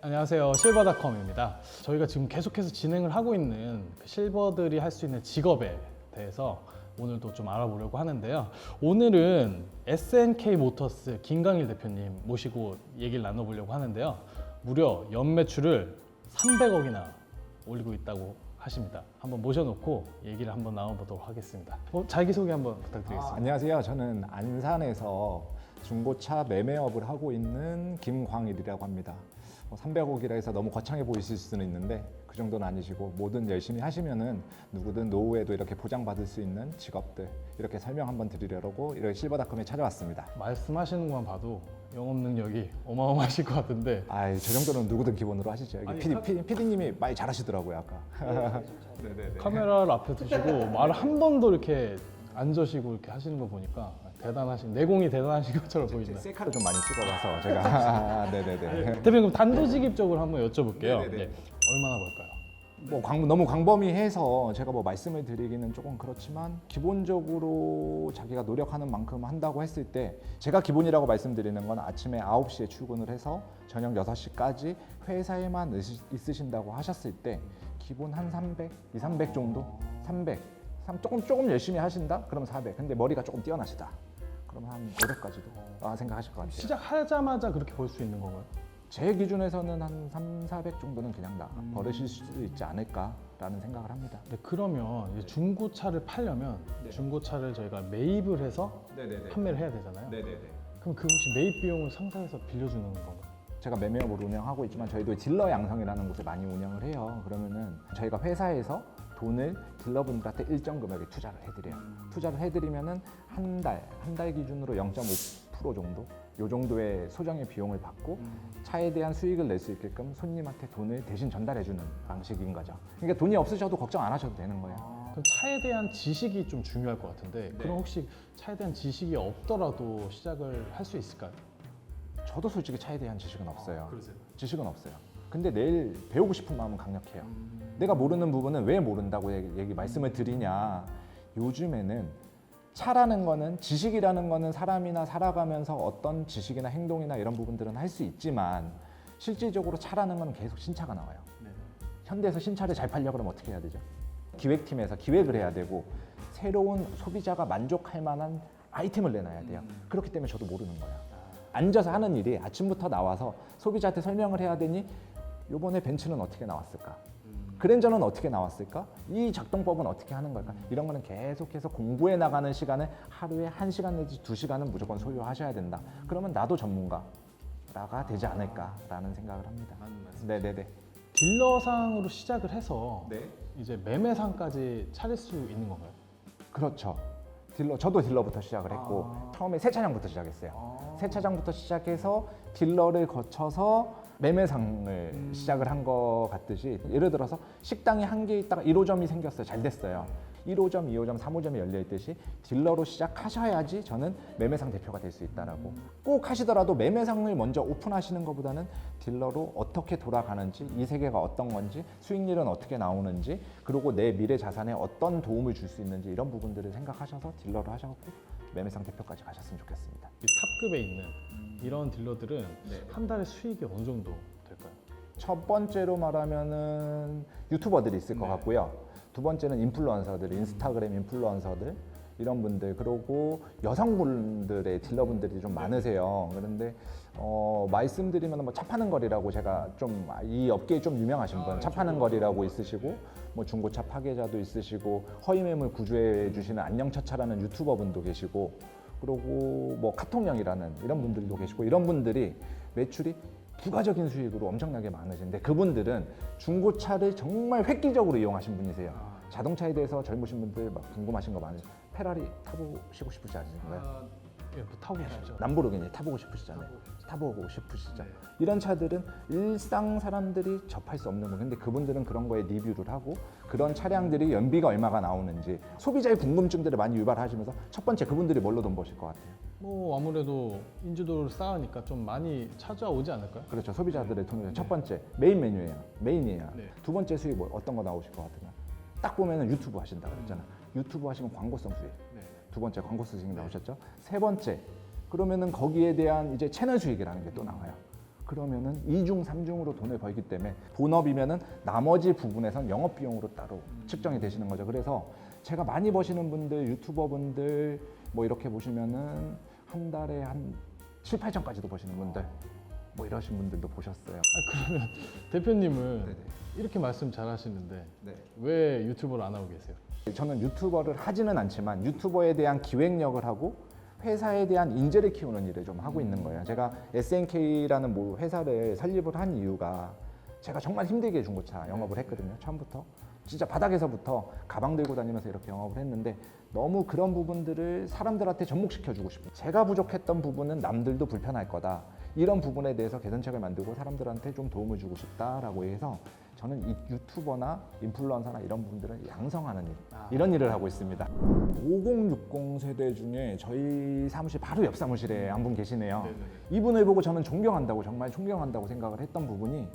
안녕하세요. 실버닷컴입니다. 저희가 지금 계속해서 진행을 하고 있는 그 실버들이 할 수 있는 직업에 대해서 오늘도 좀 알아보려고 하는데요. 오늘은 SNK 모터스 김강일 대표님 모시고 얘기를 나눠보려고 하는데요. 무려 연매출을 300억이나 올리고 있다고 하십니다. 한번 모셔놓고 얘기를 한번 나눠보도록 하겠습니다. 자기소개 한번 부탁드리겠습니다. 안녕하세요. 저는 안산에서 중고차 매매업을 하고 있는 김광일이라고 합니다. 300억이라 해서 너무 거창해 보이실 수는 있는데 그 정도는 아니시고 뭐든 열심히 하시면은 누구든 노후에도 이렇게 보장받을 수 있는 직업들 이렇게 설명 한번 드리려고 이렇게 실버닷컴에 찾아왔습니다. 말씀하시는 것만 봐도 영업 능력이 어마어마하실 것 같은데 저 정도는 누구든 기본으로 하시죠. 아니, PD님이 말 잘하시더라고요 아까. 네네네. 카메라를 앞에 두시고 말을 한 번도 이렇게 안 저시고 이렇게 하시는 거 보니까 대단하신, 내공이 대단하신 것처럼 보인다. 셀카를 좀 많이 찍어봐서 제가 네네네. 대표님 그럼 단도직입적으로 한번 여쭤볼게요. 네네네. 네. 얼마나 벌까요? 너무 광범위해서 제가 말씀을 드리기는 조금 그렇지만 기본적으로 자기가 노력하는 만큼 한다고 했을 때 제가 기본이라고 말씀드리는 건 아침에 9시에 출근을 해서 저녁 6시까지 회사에만 있으신다고 하셨을 때 기본 한 300, 300 정도? 300. 조금 열심히 하신다? 그럼 400. 근데 머리가 조금 뛰어나시다. 그럼 한 500까지도 생각하실 것 같아요. 시작하자마자 그렇게 벌 수 있는 건가요? 제 기준에서는 한 3, 400 정도는 그냥 벌으실 수 있지 않을까라는 생각을 합니다. 네, 그러면 이제 중고차를 팔려면 중고차를 저희가 매입을 해서 판매를 해야 되잖아요. 그럼 그 혹시 매입 비용을 상사에서 빌려주는 건가요? 제가 매매업을 운영하고 있지만 저희도 딜러 양성이라는 곳에 많이 운영을 해요. 그러면은 저희가 회사에서 돈을 딜러분들한테 일정 금액에 투자를 해드려요. 투자를 해드리면은 한 달 기준으로 0.5% 정도? 요 정도의 소정의 비용을 받고 차에 대한 수익을 낼 수 있게끔 손님한테 돈을 대신 전달해주는 방식인 거죠. 그러니까 돈이 없으셔도 걱정 안 하셔도 되는 거예요. 그럼 차에 대한 지식이 좀 중요할 것 같은데 그럼 혹시 차에 대한 지식이 없더라도 시작을 할 수 있을까요? 저도 솔직히 차에 대한 지식은 없어요. 그러세요? 지식은 없어요. 근데 내일 배우고 싶은 마음은 강력해요. 내가 모르는 부분은 왜 모른다고 말씀을 드리냐. 요즘에는 차라는 거는 지식이라는 거는 사람이나 살아가면서 어떤 지식이나 행동이나 이런 부분들은 할 수 있지만 실질적으로 차라는 건 계속 신차가 나와요. 현대에서 신차를 잘 팔려고 그러면 어떻게 해야 되죠? 기획팀에서 기획을 해야 되고 새로운 소비자가 만족할 만한 아이템을 내놔야 돼요. 그렇기 때문에 저도 모르는 거예요. 앉아서 하는 일이 아침부터 나와서 소비자한테 설명을 해야 되니 요번에 벤츠는 어떻게 나왔을까? 그랜저는 어떻게 나왔을까? 이 작동법은 어떻게 하는 걸까? 이런 거는 계속해서 공부해 나가는 시간을 하루에 1시간 내지 2시간은 무조건 소요하셔야 된다. 그러면 나도 전문가가 되지 않을까라는 생각을 합니다. 네네네. 딜러상으로 시작을 해서 이제 매매상까지 차릴 수 있는 건가요? 그렇죠. 저도 딜러부터 시작을 했고 처음에 세차장부터 시작했어요. 세차장부터 시작해서 딜러를 거쳐서 매매상을 시작을 한 것 같듯이 예를 들어서 식당이 한 개 있다가 1호점이 생겼어요. 잘 됐어요. 1호점, 2호점, 3호점이 열려있듯이 딜러로 시작하셔야지 저는 매매상 대표가 될 수 있다라고. 꼭 하시더라도 매매상을 먼저 오픈하시는 것보다는 딜러로 어떻게 돌아가는지, 이 세계가 어떤 건지, 수익률은 어떻게 나오는지, 그리고 내 미래 자산에 어떤 도움을 줄 수 있는지 이런 부분들을 생각하셔서 딜러로 하셔갖고 매매상 대표까지 가셨으면 좋겠습니다. 이 탑급에 있는 이런 딜러들은 한 달에 수익이 어느 정도 될까요? 첫 번째로 말하면은 유튜버들이 있을 것 같고요. 두 번째는 인플루언서들, 인스타그램 인플루언서들 이런 분들, 그리고 여성분들의 딜러분들이 좀 많으세요. 그런데 말씀드리면 뭐 차 파는 거리라고 제가 좀 이 업계에 좀 유명하신 분, 차 파는 거리라고 있으시고 뭐 중고차 파괴자도 있으시고 허위매물 구조해 주시는 안녕차차라는 유튜버 분도 계시고 그리고 뭐 카통령이라는 이런 분들도 계시고 이런 분들이 매출이 부가적인 수익으로 엄청나게 많으신데 그분들은 중고차를 정말 획기적으로 이용하신 분이세요. 자동차에 대해서 젊으신 분들 막 궁금하신 거 많으세요. 페라리 타보시고 싶으시지 않으신가요? 뭐 타고 계시죠? 람보르기니 타보고 싶으시잖아요. 타보고 싶으시죠. 이런 차들은 일상 사람들이 접할 수 없는 거. 근데 그분들은 그런 거에 리뷰를 하고 그런 차량들이 연비가 얼마가 나오는지 소비자의 궁금증들을 많이 유발하시면서 첫 번째 그분들이 뭘로 돈 버실 것 같아요? 뭐 아무래도 인지도를 쌓으니까 좀 많이 찾아오지 않을까요? 그렇죠. 소비자들의 돈을 첫 번째 메인 메뉴예요. 메인이에요. 네. 두 번째 수익 어떤 거 나오실 것 같으면 딱 보면은 유튜브 하신다고 그랬잖아요. 유튜브 하시면 광고성 수익. 두 번째 광고 수익 나오셨죠. 세 번째 그러면은 거기에 대한 이제 채널 수익이라는 게 또 나와요. 그러면은 2중, 3중으로 돈을 벌기 때문에 본업이면은 나머지 부분에선 영업 비용으로 따로 측정이 되시는 거죠. 그래서 제가 많이 버시는 분들, 유튜버분들 뭐 이렇게 보시면은 한 달에 한 7, 8천까지도 버시는 분들 뭐 이러신 분들도 보셨어요. 그러면 대표님은 네네. 이렇게 말씀 잘 하시는데 네. 왜 유튜브를 안 하고 계세요? 저는 유튜버를 하지는 않지만 유튜버에 대한 기획력을 하고 회사에 대한 인재를 키우는 일을 좀 하고 있는 거예요. 제가 SNK라는 뭐 회사를 설립을 한 이유가 제가 정말 힘들게 중고차 영업을 했거든요. 처음부터 진짜 바닥에서부터 가방 들고 다니면서 이렇게 영업을 했는데 너무 그런 부분들을 사람들한테 접목시켜주고 싶어요. 제가 부족했던 부분은 남들도 불편할 거다. 이런 부분에 대해서 개선책을 만들고 사람들한테 좀 도움을 주고 싶다라고 해서 저는 이 유튜버나 인플루언서나 이런 분들을 양성하는 일, 이런 일을 하고 있습니다. 5060 세대 중에 저희 사무실 바로 옆 사무실에 한 분 계시네요. 이분을 보고 저는 존경한다고, 정말 존경한다고 생각을 했던 부분이